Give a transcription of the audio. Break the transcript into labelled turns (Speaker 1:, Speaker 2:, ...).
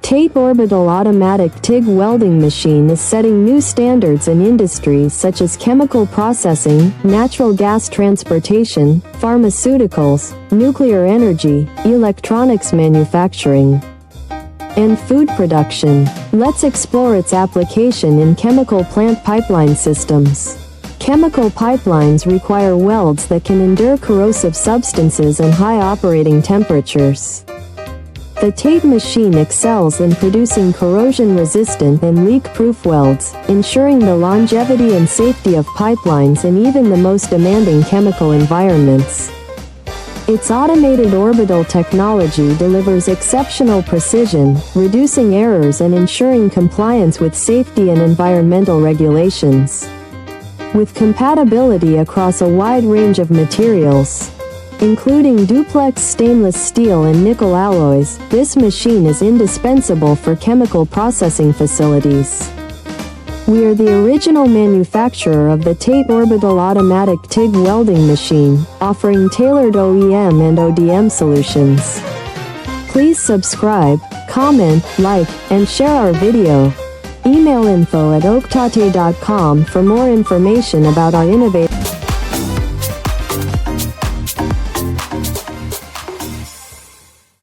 Speaker 1: TATE Orbital Automatic TIG welding machine is setting new standards in industries such as chemical processing, natural gas transportation, pharmaceuticals, nuclear energy, electronics manufacturing, and food production. Let's explore its application in chemical plant pipeline systems. Chemical pipelines require welds that can endure corrosive substances and high operating temperatures. The TATE machine excels in producing corrosion-resistant and leak-proof welds, ensuring the longevity and safety of pipelines in even the most demanding chemical environments. Its automated orbital technology delivers exceptional precision, reducing errors and ensuring compliance with safety and environmental regulations. With compatibility across a wide range of materials, including duplex stainless steel and nickel alloys, this machine is indispensable for chemical processing facilities. We are the original manufacturer of the TATE Orbital Automatic TIG welding machine, offering tailored OEM and ODM solutions. Please subscribe, comment, like, and share our video. Email info@oktate.com for more information about our innovative